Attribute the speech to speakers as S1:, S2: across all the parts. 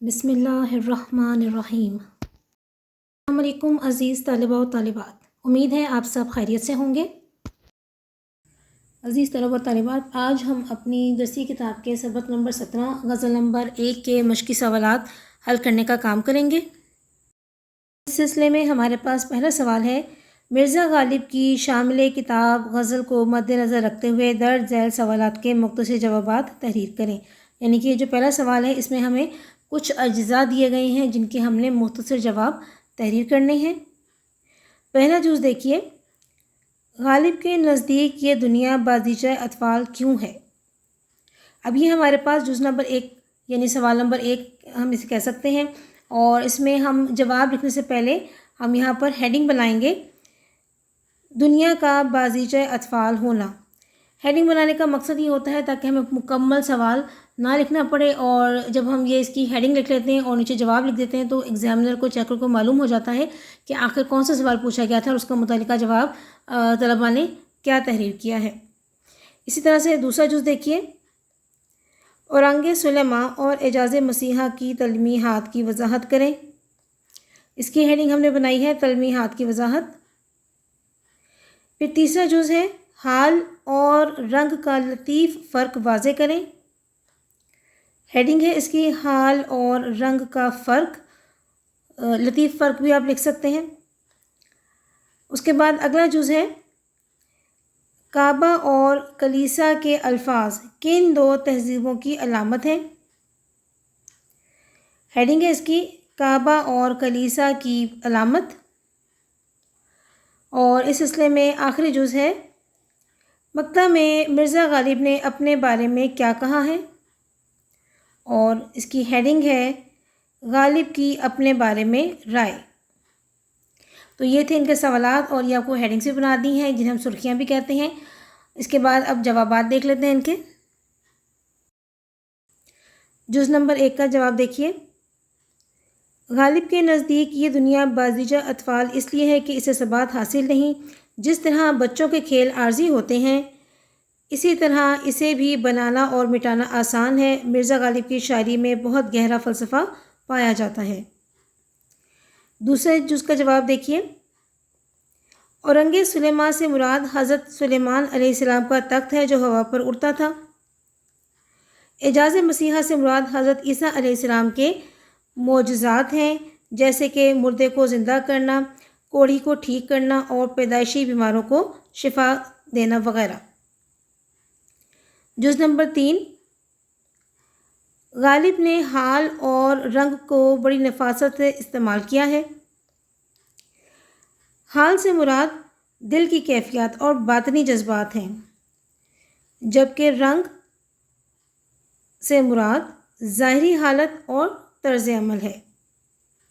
S1: بسم اللہ الرحمن الرحیم۔ السلام علیکم عزیز طلباء و طالبات، امید ہے آپ سب خیریت سے ہوں گے۔ عزیز طلباء و طالبات، آج ہم اپنی درسی کتاب کے سبق نمبر 17 غزل نمبر 1 کے مشقی سوالات حل کرنے کا کام کریں گے۔ اس سلسلے میں ہمارے پاس پہلا سوال ہے، مرزا غالب کی شامل کتاب غزل کو مد نظر رکھتے ہوئے درج ذیل سوالات کے مختصر جوابات تحریر کریں۔ یعنی کہ جو پہلا سوال ہے اس میں ہمیں کچھ اجزاء دیے گئے ہیں جن کے ہم نے مختصر جواب تحریر کرنے ہیں۔ پہلا جز دیکھیے، غالب کے نزدیک یہ دنیا بازیچہ اطفال کیوں ہے؟ اب یہ ہمارے پاس جز نمبر 1 یعنی سوال نمبر 1 ہم اسے کہہ سکتے ہیں، اور اس میں ہم جواب لکھنے سے پہلے ہم یہاں پر ہیڈنگ بنائیں گے، دنیا کا بازیچہ اطفال ہونا۔ ہیڈنگ بنانے کا مقصد یہ ہوتا ہے تاکہ ہمیں مکمل سوال نہ لکھنا پڑے، اور جب ہم یہ اس کی ہیڈنگ لکھ لیتے ہیں اور نیچے جواب لکھ دیتے ہیں تو ایگزامنر کو چیکر کو معلوم ہو جاتا ہے کہ آخر کون سا سوال پوچھا گیا تھا اور اس کا متعلقہ جواب طلباء نے کیا تحریر کیا ہے۔ اسی طرح سے دوسرا جز دیکھیے، اورنگ سلیماں اور اعجاز مسیحا کی تلمیحات کی وضاحت کریں۔ اس کی ہیڈنگ ہم نے بنائی ہے تلمیحات کی وضاحت۔ پھر تیسرا جز ہے، حال اور رنگ کا لطیف فرق واضح کریں۔ ہیڈنگ ہے اس کی حال اور رنگ کا فرق، لطیف فرق بھی آپ لکھ سکتے ہیں۔ اس کے بعد اگلا جز ہے، کعبہ اور کلیسا کے الفاظ کن دو تہذیبوں کی علامت ہیں؟ ہیڈنگ ہے اس کی کعبہ اور کلیسا کی علامت۔ اور اس سلسلے میں آخری جز ہے، مکتبہ میں مرزا غالب نے اپنے بارے میں کیا کہا ہے؟ اور اس کی ہیڈنگ ہے غالب کی اپنے بارے میں رائے۔ تو یہ تھے ان کے سوالات، اور یہ آپ کو ہیڈنگ سے بنا دی ہیں جنہیں ہم سرخیاں بھی کہتے ہیں۔ اس کے بعد اب جوابات دیکھ لیتے ہیں ان کے۔ جز نمبر 1 کا جواب دیکھیے، غالب کے نزدیک یہ دنیا بازیچہ اطفال اس لیے ہے کہ اسے ثبات حاصل نہیں۔ جس طرح بچوں کے کھیل عارضی ہوتے ہیں اسی طرح اسے بھی بنانا اور مٹانا آسان ہے۔ مرزا غالب کی شاعری میں بہت گہرا فلسفہ پایا جاتا ہے۔ دوسرے جز کا جواب دیکھیے، اورنگ سلیماں سے مراد حضرت سلیمان علیہ السلام کا تخت ہے جو ہوا پر اڑتا تھا۔ اعجاز مسیحا سے مراد حضرت عیسیٰ علیہ السلام کے معجزات ہیں، جیسے کہ مردے کو زندہ کرنا، کوڑھی کو ٹھیک کرنا اور پیدائشی بیماروں کو شفا دینا وغیرہ۔ جز نمبر 3، غالب نے حال اور رنگ کو بڑی نفاست سے استعمال کیا ہے۔ حال سے مراد دل کی کیفیات اور باطنی جذبات ہیں، جبکہ رنگ سے مراد ظاہری حالت اور طرز عمل ہے،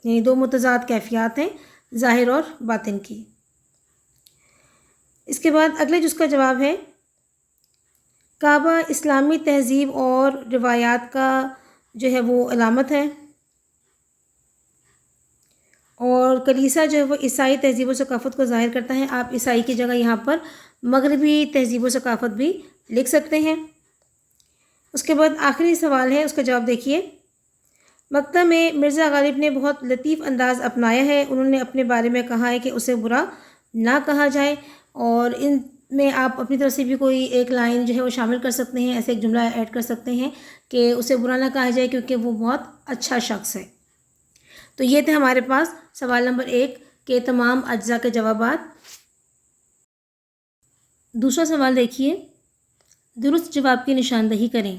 S1: یعنی دو متضاد کیفیات ہیں ظاہر اور باطن کی۔ اس کے بعد اگلے جز کا جواب ہے، کعبہ اسلامی تہذیب اور روایات کا جو ہے وہ علامت ہے، اور کلیسا جو ہے وہ عیسائی تہذیب و ثقافت کو ظاہر کرتا ہے۔ آپ عیسائی کی جگہ یہاں پر مغربی تہذیب و ثقافت بھی لکھ سکتے ہیں۔ اس کے بعد آخری سوال ہے، اس کا جواب دیکھیے، مکتبہ میں مرزا غالب نے بہت لطیف انداز اپنایا ہے۔ انہوں نے اپنے بارے میں کہا ہے کہ اسے برا نہ کہا جائے، اور ان میں آپ اپنی طرف سے بھی کوئی ایک لائن جو ہے وہ شامل کر سکتے ہیں، ایسے ایک جملہ ایڈ کر سکتے ہیں کہ اسے برا نہ کہا جائے کیونکہ وہ بہت اچھا شخص ہے۔ تو یہ تھے ہمارے پاس سوال نمبر 1 کے تمام اجزاء کے جوابات۔ دوسرا سوال دیکھیے، درست جواب کی نشاندہی کریں۔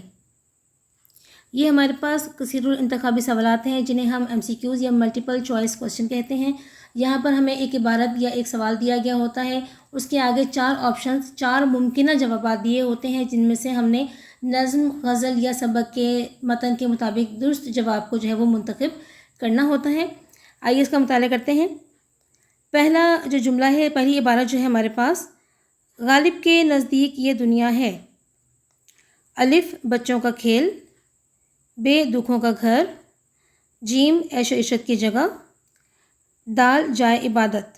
S1: یہ ہمارے پاس کثیر الانتخابی سوالات ہیں جنہیں ہم MCQs یا ملٹیپل چوائس کوسچن کہتے ہیں۔ یہاں پر ہمیں ایک عبارت یا ایک سوال دیا گیا ہوتا ہے، اس کے آگے 4 آپشنز، 4 ممکنہ جوابات دیے ہوتے ہیں جن میں سے ہم نے نظم، غزل یا سبق کے متن کے مطابق درست جواب کو جو ہے وہ منتخب کرنا ہوتا ہے۔ آئیے اس کا مطالعہ کرتے ہیں۔ پہلا جو جملہ ہے، پہلی عبارت جو ہے ہمارے پاس، غالب کے نزدیک یہ دنیا ہے، الف بچوں کا کھیل، بے دکھوں کا گھر، جیم عیش و عشرت کی جگہ، دال جائے عبادت۔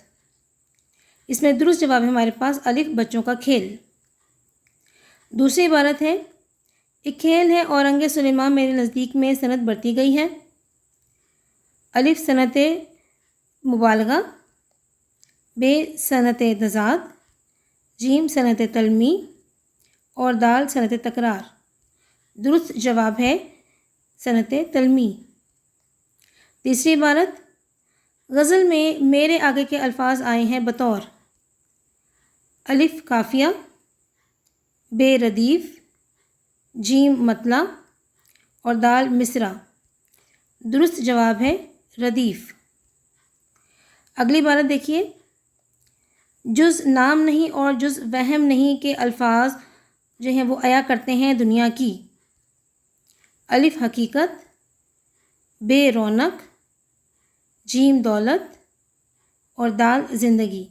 S1: اس میں درست جواب ہے ہمارے پاس الف بچوں کا کھیل۔ دوسری عبارت ہے، ایک کھیل ہے اورنگ سلیماں میرے نزدیک میں سند برتی گئی ہے۔ الف صنعت مبالغہ، بے صنعت تضاد، جیم صنعت تلمی اور دال صنعت تکرار۔ درست جواب ہے صنعت تلمی۔ تیسری عبارت، غزل میں میرے آگے کے الفاظ آئے ہیں بطور الف قافیہ، بے ردیف، جیم مطلع اور دال مصرع۔ درست جواب ہے ردیف۔ اگلی عبارت دیکھیے، جز نام نہیں اور جز وہم نہیں کے الفاظ جو ہیں وہ عیا کرتے ہیں دنیا کی۔ الف حقیقت، بے رونق، جیم دولت اور دال زندگی۔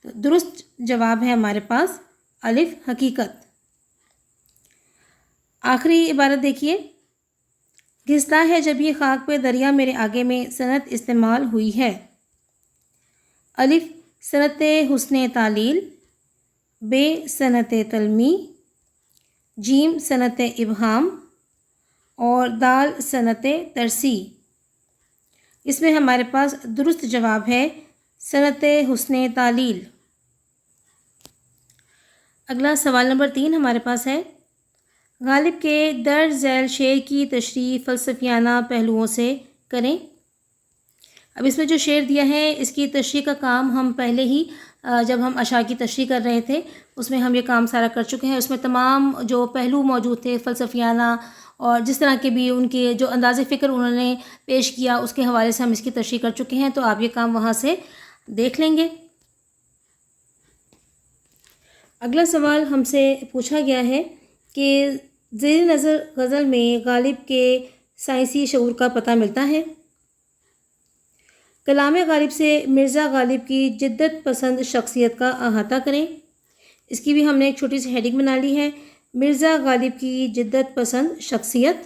S1: تو درست جواب ہے ہمارے پاس الف حقیقت۔ آخری عبارت دیکھیے، گھستا ہے جب یہ خاک پہ دریا میرے آگے میں صنعت استعمال ہوئی ہے۔ الف صنعت حسن تعلیل، بے صنعت تلمی، جیم صنعت ابہام اور دال صنعت ترسی۔ اس میں ہمارے پاس درست جواب ہے صنعت حسن تعلیل۔ اگلا سوال نمبر 3 ہمارے پاس ہے، غالب کے درج ذیل شعر کی تشریح فلسفیانہ پہلوؤں سے کریں۔ اب اس میں جو شعر دیا ہے اس کی تشریح کا کام ہم پہلے ہی جب ہم اشعار کی تشریح کر رہے تھے اس میں ہم یہ کام سارا کر چکے ہیں۔ اس میں تمام جو پہلو موجود تھے فلسفیانہ اور جس طرح کے بھی ان کے جو انداز فکر انہوں نے پیش کیا اس کے حوالے سے ہم اس کی تشریح کر چکے ہیں، تو آپ یہ کام وہاں سے دیکھ لیں گے۔ اگلا سوال ہم سے پوچھا گیا ہے کہ زیر نظر غزل میں غالب کے سائنسی شعور کا پتہ ملتا ہے۔ کلام غالب سے مرزا غالب کی جدت پسند شخصیت کا احاطہ کریں۔ اس کی بھی ہم نے ایک چھوٹی سی ہیڈنگ بنا لی ہے، مرزا غالب کی جدت پسند شخصیت۔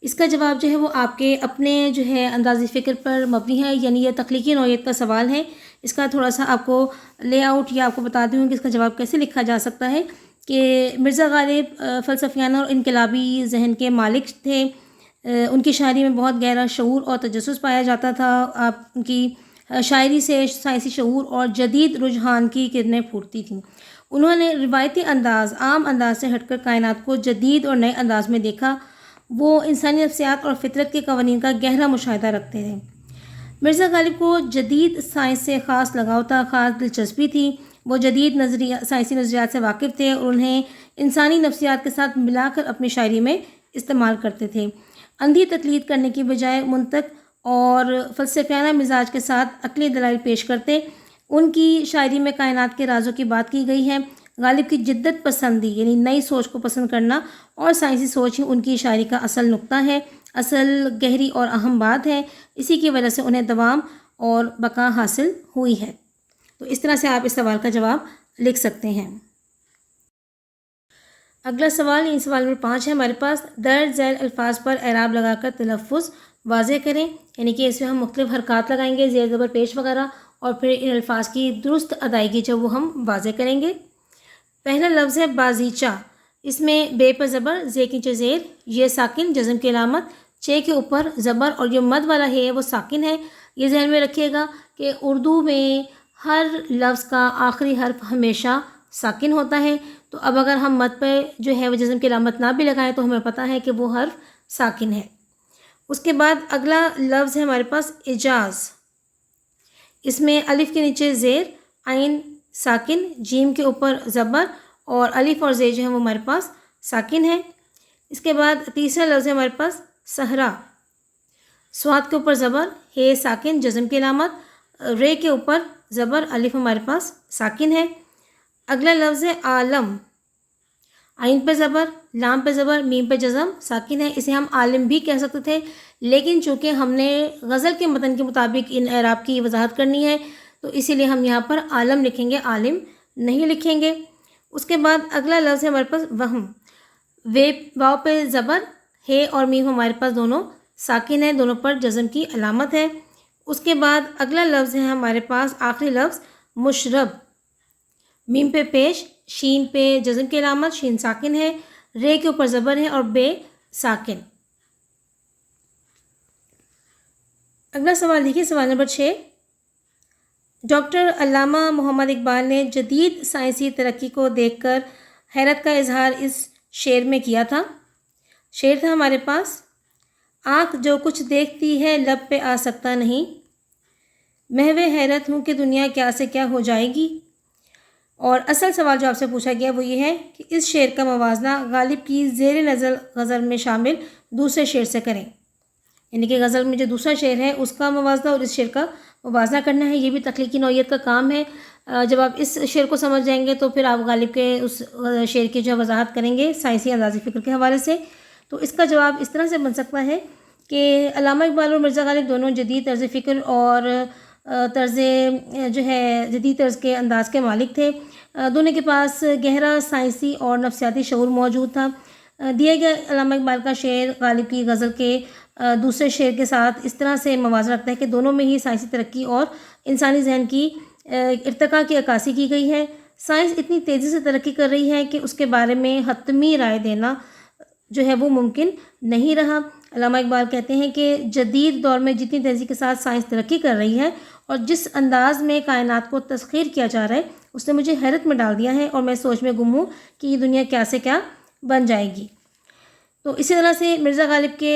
S1: اس کا جواب جو ہے وہ آپ کے اپنے جو ہے انداز فکر پر مبنی ہے، یعنی یہ تخلیقی نوعیت کا سوال ہے۔ اس کا تھوڑا سا آپ کو لے آؤٹ یا آپ کو بتا دوں کہ اس کا جواب کیسے لکھا جا سکتا ہے کہ مرزا غالب فلسفیانہ اور انقلابی ذہن کے مالک تھے۔ ان کی شاعری میں بہت گہرا شعور اور تجسس پایا جاتا تھا۔ آپ ان کی شاعری سے سائنسی شعور اور جدید رجحان کی کرنیں پھوٹتی تھیں۔ انہوں نے روایتی انداز، عام انداز سے ہٹ کر کائنات کو جدید اور نئے انداز میں دیکھا۔ وہ انسانی نفسیات اور فطرت کے قوانین کا گہرا مشاہدہ رکھتے تھے۔ مرزا غالب کو جدید سائنس سے خاص لگاؤ تھا، خاص دلچسپی تھی۔ وہ جدید سائنسی نظریات سے واقف تھے اور انہیں انسانی نفسیات کے ساتھ ملا کر اپنی شاعری میں استعمال کرتے تھے۔ اندھی تقلید کرنے کی بجائے منطق اور فلسفیانہ مزاج کے ساتھ عقلی دلائل پیش کرتے۔ ان کی شاعری میں کائنات کے رازوں کی بات کی گئی ہے۔ غالب کی جدت پسندی یعنی نئی سوچ کو پسند کرنا اور سائنسی سوچ ہی ان کی شاعری کا اصل نقطہ ہے، اصل گہری اور اہم بات ہے۔ اسی کی وجہ سے انہیں دوام اور بقا حاصل ہوئی ہے۔ تو اس طرح سے آپ اس سوال کا جواب لکھ سکتے ہیں۔ اگلا سوال، یہ سوال نمبر 5 ہے ہمارے پاس، درج ذیل الفاظ پر اعراب لگا کر تلفظ واضح کریں۔ یعنی کہ اس میں ہم مختلف حرکات لگائیں گے، زیر زبر پیش وغیرہ، اور پھر ان الفاظ کی درست ادائیگی جو وہ ہم واضح کریں گے۔ پہلا لفظ ہے بازیچہ۔ اس میں بے پر زبر، زے کے نیچے زیر، یہ ساکن جزم کی علامت، چے کے اوپر زبر اور جو مد والا ہے وہ ساکن ہے۔ یہ ذہن میں رکھیے گا کہ اردو میں ہر لفظ کا آخری حرف ہمیشہ ساکن ہوتا ہے۔ تو اب اگر ہم مد پہ جو ہے وہ جزم کی علامت نہ بھی لگائیں تو ہمیں پتہ ہے کہ وہ حرف ساکن ہے۔ اس کے بعد اگلا لفظ ہے ہمارے پاس اعجاز۔ اس میں الف کے نیچے زیر، عین ساکن، جیم کے اوپر زبر اور الف اور زیر جو ہے وہ ہمارے پاس ساکن ہے۔ اس کے بعد تیسرا لفظ ہے ہمارے پاس صحرا۔ صاد کے اوپر زبر، ہے ساکن جزم کی علامت، رے کے اوپر زبر، الف ہمارے پاس ساکن ہے۔ اگلا لفظ ہے عالم۔ عین پہ زبر، لام پہ زبر، میم پہ جزم، ساکن ہے۔ اسے ہم عالم بھی کہہ سکتے تھے، لیکن چونکہ ہم نے غزل کے متن کے مطابق ان اعراب کی وضاحت کرنی ہے تو اسی لیے ہم یہاں پر عالم لکھیں گے، عالم نہیں لکھیں گے۔ اس کے بعد اگلا لفظ ہے ہمارے پاس وہم۔ واو پہ زبر، ہے اور میم ہمارے پاس دونوں ساکن ہیں، دونوں پر جزم کی علامت ہے۔ اس کے بعد اگلا لفظ ہے ہمارے پاس آخری لفظ مشرب۔ میم پہ پیش، شین پہ جزم کی علامت، شین ساکن ہے، رے کے اوپر زبر ہے اور بے ساکن۔ اگلا سوال دیکھیے، سوال نمبر 6۔ ڈاکٹر علامہ محمد اقبال نے جدید سائنسی ترقی کو دیکھ کر حیرت کا اظہار اس شعر میں کیا تھا۔ شعر تھا ہمارے پاس: آنکھ جو کچھ دیکھتی ہے لب پہ آ سکتا نہیں، محو حیرت ہوں کہ دنیا کیا سے کیا ہو جائے گی۔ اور اصل سوال جو آپ سے پوچھا گیا وہ یہ ہے کہ اس شعر کا موازنہ غالب کی زیر نظر غزل میں شامل دوسرے شعر سے کریں، یعنی کہ غزل میں جو دوسرا شعر ہے اس کا موازنہ اور اس شعر کا موازنہ کرنا ہے۔ یہ بھی تخلیقی نوعیت کا کام ہے۔ جب آپ اس شعر کو سمجھ جائیں گے تو پھر آپ غالب کے اس شعر کی جو وضاحت کریں گے سائنسی انداز فکر کے حوالے سے، تو اس کا جواب اس طرح سے بن سکتا ہے کہ علامہ اقبال اور مرزا غالب دونوں جدید طرز فکر اور جدید طرز کے انداز کے مالک تھے۔ دونوں کے پاس گہرا سائنسی اور نفسیاتی شعور موجود تھا۔ دیا گیا علامہ اقبال کا شعر غالب کی غزل کے دوسرے شعر کے ساتھ اس طرح سے موازنہ رکھتا ہے کہ دونوں میں ہی سائنسی ترقی اور انسانی ذہن کی ارتقاء کی عکاسی کی گئی ہے۔ سائنس اتنی تیزی سے ترقی کر رہی ہے کہ اس کے بارے میں حتمی رائے دینا جو ہے وہ ممکن نہیں رہا۔ علامہ اقبال کہتے ہیں کہ جدید دور میں جتنی تیزی کے ساتھ سائنس ترقی کر رہی ہے اور جس انداز میں کائنات کو تسخیر کیا جا رہا ہے اس نے مجھے حیرت میں ڈال دیا ہے اور میں سوچ میں گم ہوں کہ یہ دنیا کیا سے کیا بن جائے گی۔ تو اسی طرح سے مرزا غالب کے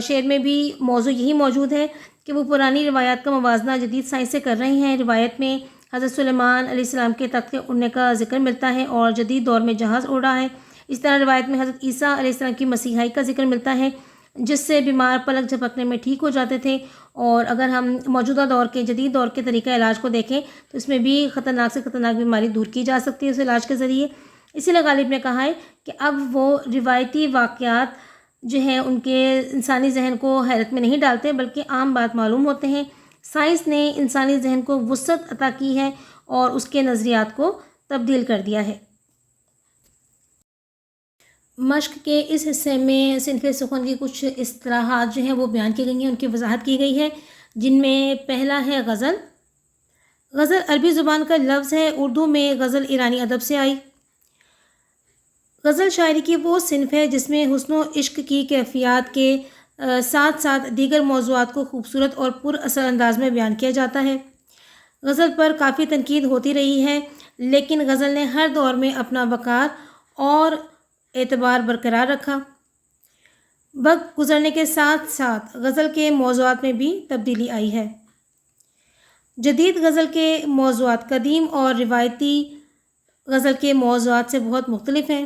S1: شعر میں بھی موضوع یہی موجود ہے کہ وہ پرانی روایات کا موازنہ جدید سائنس سے کر رہے ہیں۔ روایت میں حضرت سلیمان علیہ السلام کے تخت کے اڑنے کا ذکر ملتا ہے اور جدید دور میں جہاز اڑ رہا ہے۔ اس طرح روایت میں حضرت عیسیٰ علیہ السلام کی مسیحائی کا ذکر ملتا ہے جس سے بیمار پلک جھپکنے میں ٹھیک ہو جاتے تھے۔ اور اگر ہم موجودہ دور کے جدید دور کے طریقہ علاج کو دیکھیں تو اس میں بھی خطرناک سے خطرناک بیماری دور کی جا سکتی ہے اس علاج کے ذریعے۔ اسی لیے غالب نے کہا ہے کہ اب وہ روایتی واقعات جو ہیں ان کے انسانی ذہن کو حیرت میں نہیں ڈالتے بلکہ عام بات معلوم ہوتے ہیں۔ سائنس نے انسانی ذہن کو وسعت عطا کی ہے اور اس کے نظریات کو تبدیل کر دیا ہے۔ مشق کے اس حصے میں صنف سخن کی کچھ اصطلاحات جو ہیں وہ بیان کی گئی ہیں، ان کی وضاحت کی گئی ہے، جن میں پہلا ہے غزل۔ غزل عربی زبان کا لفظ ہے، اردو میں غزل ایرانی ادب سے آئی۔ غزل شاعری کی وہ صنف ہے جس میں حسن و عشق کی کیفیات کے ساتھ ساتھ دیگر موضوعات کو خوبصورت اور پر اثر انداز میں بیان کیا جاتا ہے۔ غزل پر کافی تنقید ہوتی رہی ہے لیکن غزل نے ہر دور میں اپنا وقار اور اعتبار برقرار رکھا۔ وقت گزرنے کے ساتھ ساتھ غزل کے موضوعات میں بھی تبدیلی آئی ہے۔ جدید غزل کے موضوعات قدیم اور روایتی غزل کے موضوعات سے بہت مختلف ہیں۔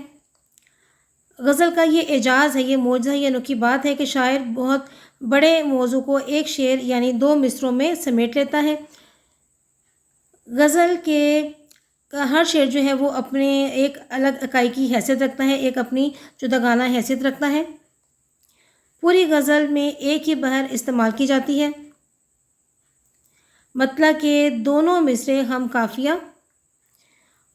S1: غزل کا یہ اعجاز ہے، یہ معجزہ، یہ انوکھی بات ہے کہ شاعر بہت بڑے موضوع کو ایک شعر یعنی 2 مصرعوں میں سمیٹ لیتا ہے۔ غزل کے ہر شعر جو ہے وہ اپنے ایک الگ اکائی کی حیثیت رکھتا ہے، ایک اپنی جداگانہ حیثیت رکھتا ہے۔ پوری غزل میں ایک ہی بحر استعمال کی جاتی ہے، مطلب کہ دونوں مصرے ہم قافیہ،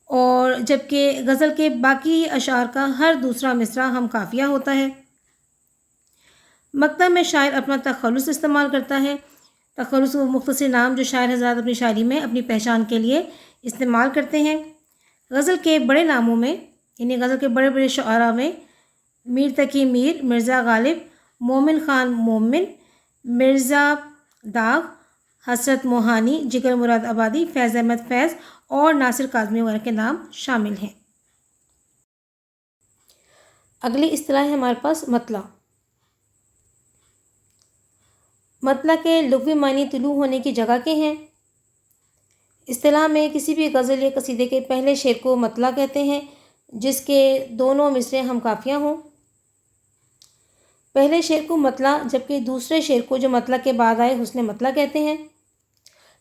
S1: اور جبکہ غزل کے باقی اشعار کا ہر دوسرا مصرع ہم قافیہ ہوتا ہے۔ مقطع میں شاعر اپنا تخلص استعمال کرتا ہے۔ تخلص وہ مختصر نام جو شاعر حضرات اپنی شاعری میں اپنی پہچان کے لیے استعمال کرتے ہیں۔ غزل کے بڑے ناموں میں یعنی غزل کے بڑے بڑے شعراء میں میر تقی میر، مرزا غالب، مومن خان مومن، مرزا داغ، حسرت موہانی، جگر مراد آبادی، فیض احمد فیض اور ناصر کاظمی وغیرہ کے نام شامل ہیں۔ اگلی اصطلاح ہے ہمارے پاس مطلع۔ مطلع کے لغوی معنی طلوع ہونے کی جگہ کے ہیں۔ اصطلاح میں کسی بھی غزل یا قصیدے کے پہلے شعر کو مطلع کہتے ہیں جس کے دونوں مصرے ہم قافیہ ہوں۔ پہلے شعر کو مطلع جبکہ دوسرے شعر کو جو مطلع کے بعد آئے حسن مطلع کہتے ہیں۔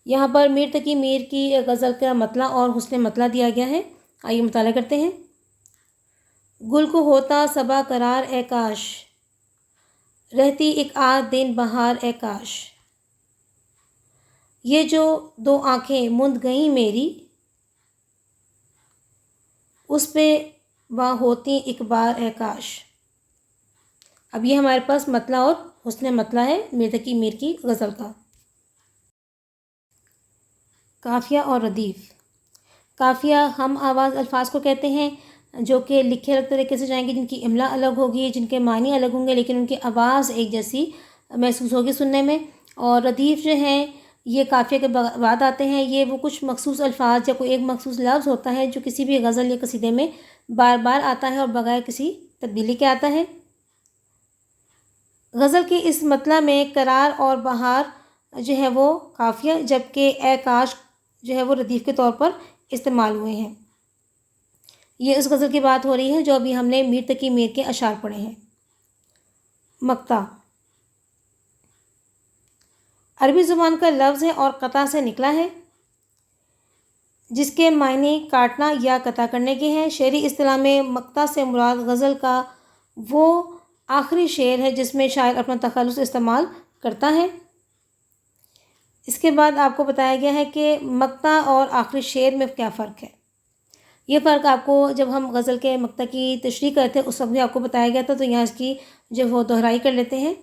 S1: یہاں پر میر تقی میر کی غزل کا مطلع اور حسن مطلع دیا گیا ہے، آئیے مطالعہ کرتے ہیں۔ گل کو ہوتا صبا قرار اے کاش، رہتی ایک آدھ دن بہار اے کاش، یہ جو 2 آنکھیں مند گئیں میری، اس پہ واہ ہوتی ایک بار اے کاش۔ اب یہ ہمارے پاس مطلع اور حسن مطلع ہے میر تقی میر کی غزل کا۔ قافیہ اور ردیف۔ قافیہ ہم آواز الفاظ کو کہتے ہیں جو کہ لکھے الگ طریقے سے جائیں گے، جن کی املا الگ ہوگی، جن کے معنی الگ ہوں گے لیکن ان کی آواز ایک جیسی محسوس ہوگی سننے میں۔ اور ردیف جو ہیں یہ قافیہ کے بعد آتے ہیں. یہ وہ کچھ مخصوص الفاظ یا کوئی ایک مخصوص لفظ ہوتا ہے جو کسی بھی غزل یا قصیدے میں بار بار آتا ہے اور بغیر کسی تبدیلی کے آتا ہے. غزل کے اس مطلع میں قرار اور بہار جو ہے وہ قافیہ، جبکہ اے کاش جو ہے وہ ردیف کے طور پر استعمال ہوئے ہیں. یہ اس غزل کی بات ہو رہی ہے جو ابھی ہم نے میر تقی میر کے اشعار پڑھے ہیں. مقطع عربی زبان کا لفظ ہے اور قطع سے نکلا ہے، جس کے معنی کاٹنا یا قطع کرنے کے ہیں. شعری اصطلاح میں مقطع سے مراد غزل کا وہ آخری شعر ہے جس میں شاعر اپنا تخلص استعمال کرتا ہے. اس کے بعد آپ کو بتایا گیا ہے کہ مقطع اور آخری شعر میں کیا فرق ہے. یہ فرق آپ کو جب ہم غزل کے مقطع کی تشریح کرتے ہیں اس وقت بھی آپ کو بتایا گیا تھا، تو یہاں اس کی جو وہ دہرائی کر لیتے ہیں.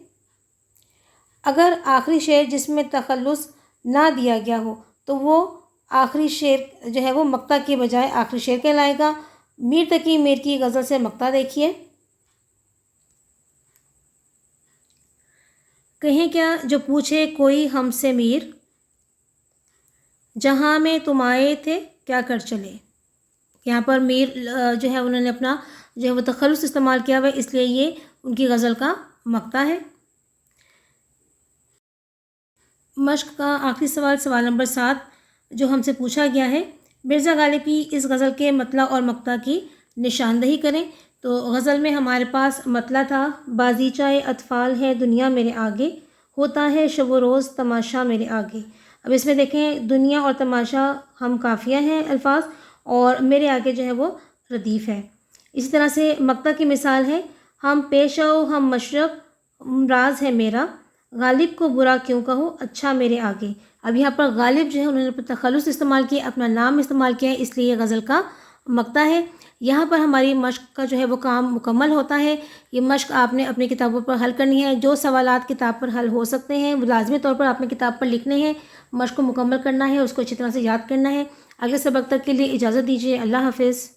S1: اگر آخری شعر جس میں تخلص نہ دیا گیا ہو تو وہ آخری شعر جو ہے وہ مقطع کی بجائے آخری شعر کہلائے گا. میر تقی میر کی غزل سے مقطع دیکھیے. کہیں کیا جو پوچھے کوئی ہم سے میر، جہاں میں تم آئے تھے کیا کر چلے. یہاں پر میر جو ہے انہوں نے اپنا جو ہے وہ تخلص استعمال کیا ہوا ہے، اس لیے یہ ان کی غزل کا مقطع ہے. مشق کا آخری سوال، سوال نمبر 7 جو ہم سے پوچھا گیا ہے، مرزا غالب کی اس غزل کے مطلع اور مقطع کی نشاندہی کریں. تو غزل میں ہمارے پاس مطلع تھا، بازیچہ اطفال ہے دنیا میرے آگے، ہوتا ہے شب و روز تماشا میرے آگے. اب اس میں دیکھیں دنیا اور تماشا ہم قافیہ ہیں الفاظ، اور میرے آگے جو ہے وہ ردیف ہے. اسی طرح سے مقطع کی مثال ہے، ہم پیش آؤ ہم مشرق راز ہے میرا، غالب کو برا کیوں کہو اچھا میرے آگے. اب یہاں پر غالب جو ہے انہوں نے اپنا تخلص استعمال کیا، اپنا نام استعمال کیا ہے، اس لیے یہ غزل کا مقطع ہے. یہاں پر ہماری مشق کا جو ہے وہ کام مکمل ہوتا ہے. یہ مشق آپ نے اپنی کتابوں پر حل کرنی ہے. جو سوالات کتاب پر حل ہو سکتے ہیں وہ لازمی طور پر آپ نے کتاب پر لکھنے ہیں، مشق کو مکمل کرنا ہے، اس کو اچھی طرح سے یاد کرنا ہے. اگلے سبق تک کے لیے اجازت دیجیے. اللہ حافظ.